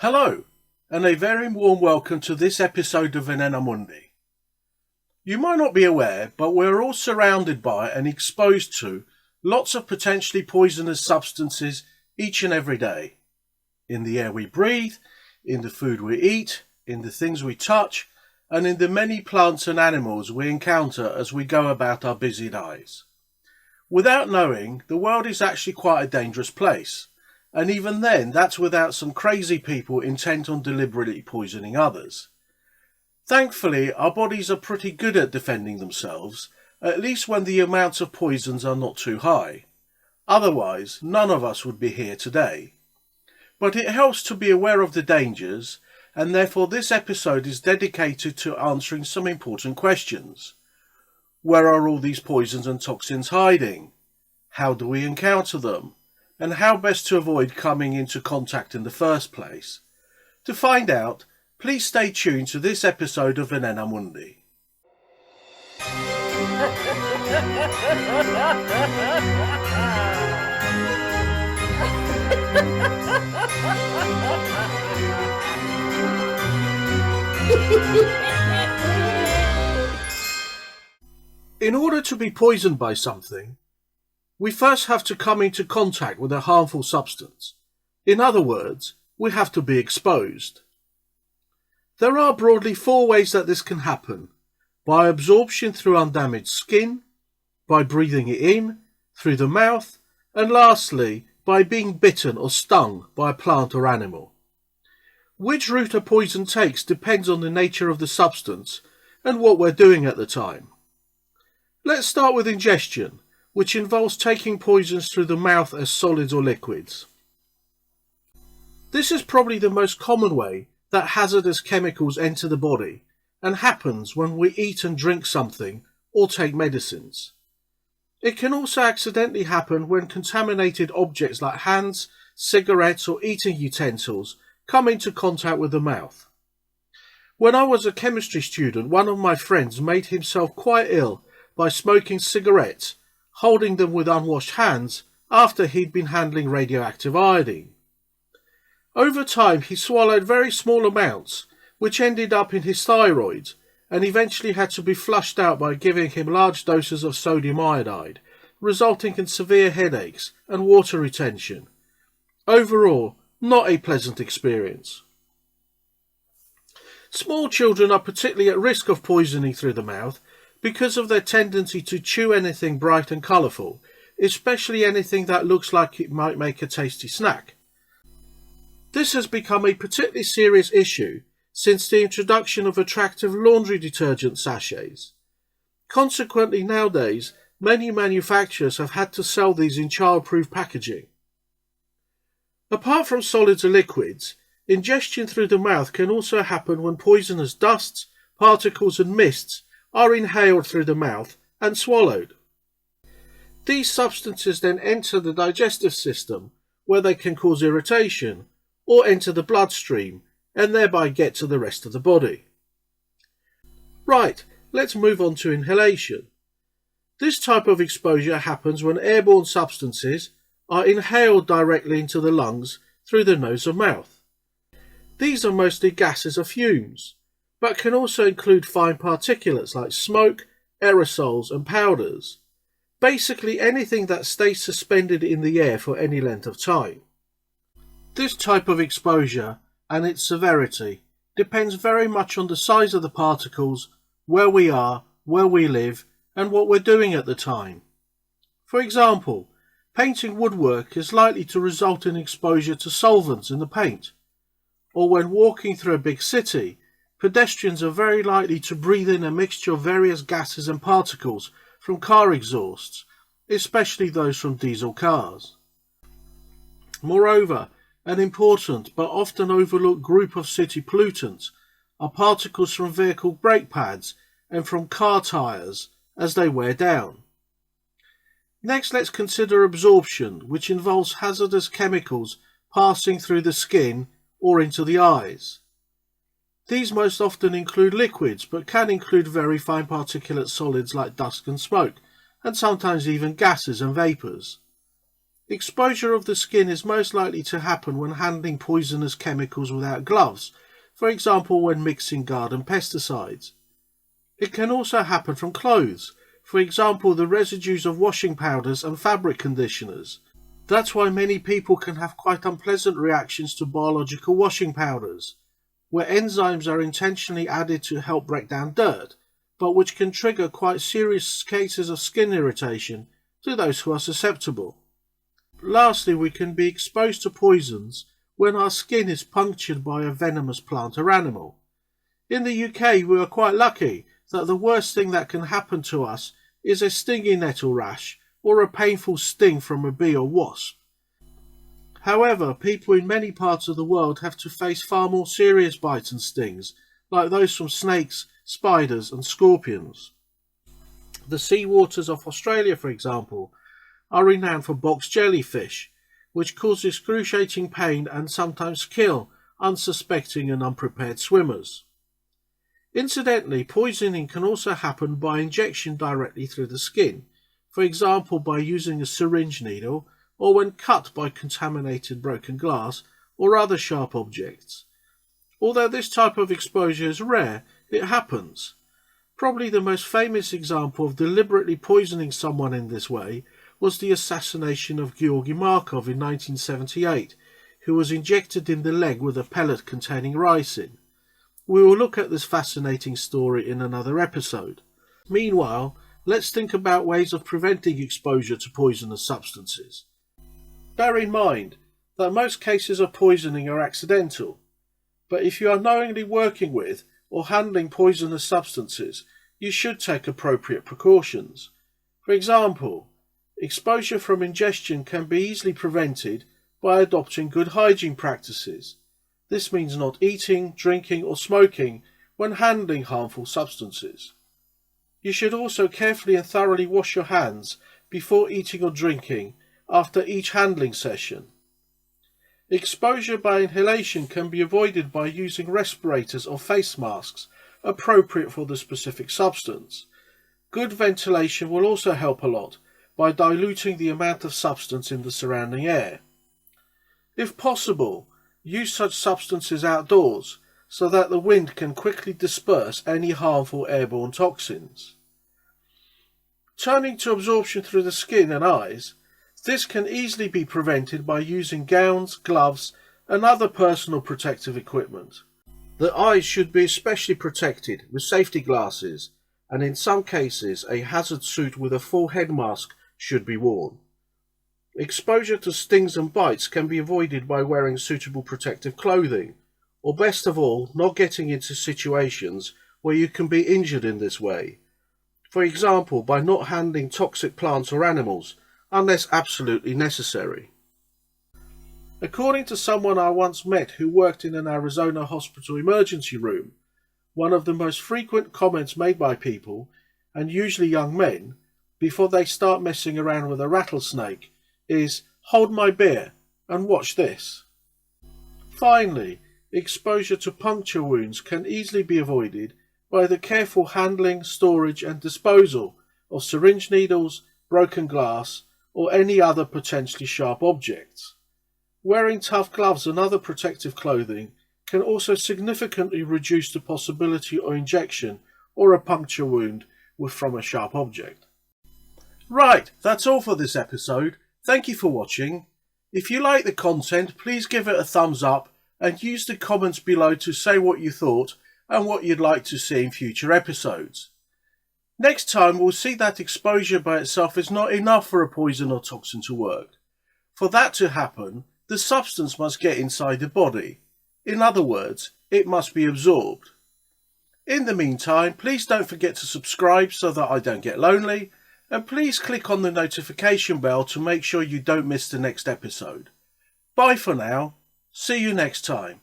Hello, and a very warm welcome to this episode of Venena Mundi. You might not be aware, but we're all surrounded by and exposed to lots of potentially poisonous substances each and every day. In the air we breathe, in the food we eat, in the things we touch, and in the many plants and animals we encounter as we go about our busy lives. Without knowing, the world is actually quite a dangerous place. And even then, that's without some crazy people intent on deliberately poisoning others. Thankfully, our bodies are pretty good at defending themselves, at least when the amounts of poisons are not too high. Otherwise, none of us would be here today. But it helps to be aware of the dangers, and therefore this episode is dedicated to answering some important questions. Where are all these poisons and toxins hiding? How do we encounter them? And how best to avoid coming into contact in the first place. To find out, please stay tuned to this episode of Venena Mundi. In order to be poisoned by something, we first have to come into contact with a harmful substance. In other words, we have to be exposed. There are broadly 4 ways that this can happen: by absorption through undamaged skin, by breathing it in, through the mouth, and lastly, by being bitten or stung by a plant or animal. Which route a poison takes depends on the nature of the substance and what we're doing at the time. Let's start with ingestion, which involves taking poisons through the mouth as solids or liquids. This is probably the most common way that hazardous chemicals enter the body, and happens when we eat and drink something or take medicines. It can also accidentally happen when contaminated objects like hands, cigarettes or eating utensils come into contact with the mouth. When I was a chemistry student, one of my friends made himself quite ill by smoking cigarettes, holding them with unwashed hands after he'd been handling radioactive iodine. Over time he swallowed very small amounts, which ended up in his thyroid, and eventually had to be flushed out by giving him large doses of sodium iodide, resulting in severe headaches and water retention. Overall, not a pleasant experience. Small children are particularly at risk of poisoning through the mouth because of their tendency to chew anything bright and colourful, especially anything that looks like it might make a tasty snack. This has become a particularly serious issue since the introduction of attractive laundry detergent sachets. Consequently, nowadays, many manufacturers have had to sell these in child-proof packaging. Apart from solids or liquids, ingestion through the mouth can also happen when poisonous dusts, particles and mists are inhaled through the mouth and swallowed. These substances then enter the digestive system, where they can cause irritation, or enter the bloodstream and thereby get to the rest of the body. Right, let's move on to inhalation. This type of exposure happens when airborne substances are inhaled directly into the lungs through the nose or mouth. These are mostly gases or fumes, but can also include fine particulates like smoke, aerosols and powders. Basically anything that stays suspended in the air for any length of time. This type of exposure and its severity depends very much on the size of the particles, where we are, where we live, and what we're doing at the time. For example, painting woodwork is likely to result in exposure to solvents in the paint. Or when walking through a big city, pedestrians are very likely to breathe in a mixture of various gases and particles from car exhausts, especially those from diesel cars. Moreover, an important but often overlooked group of city pollutants are particles from vehicle brake pads and from car tyres as they wear down. Next, let's consider absorption, which involves hazardous chemicals passing through the skin or into the eyes. These most often include liquids, but can include very fine particulate solids like dust and smoke, and sometimes even gases and vapours. Exposure of the skin is most likely to happen when handling poisonous chemicals without gloves, for example when mixing garden pesticides. It can also happen from clothes, for example the residues of washing powders and fabric conditioners. That's why many people can have quite unpleasant reactions to biological washing powders, where enzymes are intentionally added to help break down dirt, but which can trigger quite serious cases of skin irritation to those who are susceptible. Lastly, we can be exposed to poisons when our skin is punctured by a venomous plant or animal. In the UK, we are quite lucky that the worst thing that can happen to us is a stinging nettle rash or a painful sting from a bee or wasp. However, people in many parts of the world have to face far more serious bites and stings, like those from snakes, spiders and scorpions. The sea waters of Australia, for example, are renowned for box jellyfish, which cause excruciating pain and sometimes kill unsuspecting and unprepared swimmers. Incidentally, poisoning can also happen by injection directly through the skin, for example by using a syringe needle or when cut by contaminated broken glass or other sharp objects. Although this type of exposure is rare, it happens. Probably the most famous example of deliberately poisoning someone in this way was the assassination of Georgy Markov in 1978, who was injected in the leg with a pellet containing ricin. We will look at this fascinating story in another episode. Meanwhile, let's think about ways of preventing exposure to poisonous substances. Bear in mind that most cases of poisoning are accidental, but if you are knowingly working with or handling poisonous substances, you should take appropriate precautions. For example, exposure from ingestion can be easily prevented by adopting good hygiene practices. This means not eating, drinking or smoking when handling harmful substances. You should also carefully and thoroughly wash your hands before eating or drinking after each handling session. Exposure by inhalation can be avoided by using respirators or face masks appropriate for the specific substance. Good ventilation will also help a lot by diluting the amount of substance in the surrounding air. If possible, use such substances outdoors so that the wind can quickly disperse any harmful airborne toxins. Turning to absorption through the skin and eyes, this can easily be prevented by using gowns, gloves and other personal protective equipment. The eyes should be especially protected with safety glasses, and in some cases a hazard suit with a full head mask should be worn. Exposure to stings and bites can be avoided by wearing suitable protective clothing, or best of all, not getting into situations where you can be injured in this way. For example, by not handling toxic plants or animals, unless absolutely necessary. According to someone I once met who worked in an Arizona hospital emergency room, one of the most frequent comments made by people, and usually young men, before they start messing around with a rattlesnake is, "Hold my beer and watch this." Finally, exposure to puncture wounds can easily be avoided by the careful handling, storage and disposal of syringe needles, broken glass or any other potentially sharp objects. Wearing tough gloves and other protective clothing can also significantly reduce the possibility of injection or a puncture wound from a sharp object. Right, that's all for this episode. Thank you for watching. If you like the content, please give it a thumbs up and use the comments below to say what you thought and what you'd like to see in future episodes. Next time we'll see that exposure by itself is not enough for a poison or toxin to work. For that to happen, the substance must get inside the body. In other words, it must be absorbed. In the meantime, please don't forget to subscribe so that I don't get lonely, and please click on the notification bell to make sure you don't miss the next episode. Bye for now. See you next time.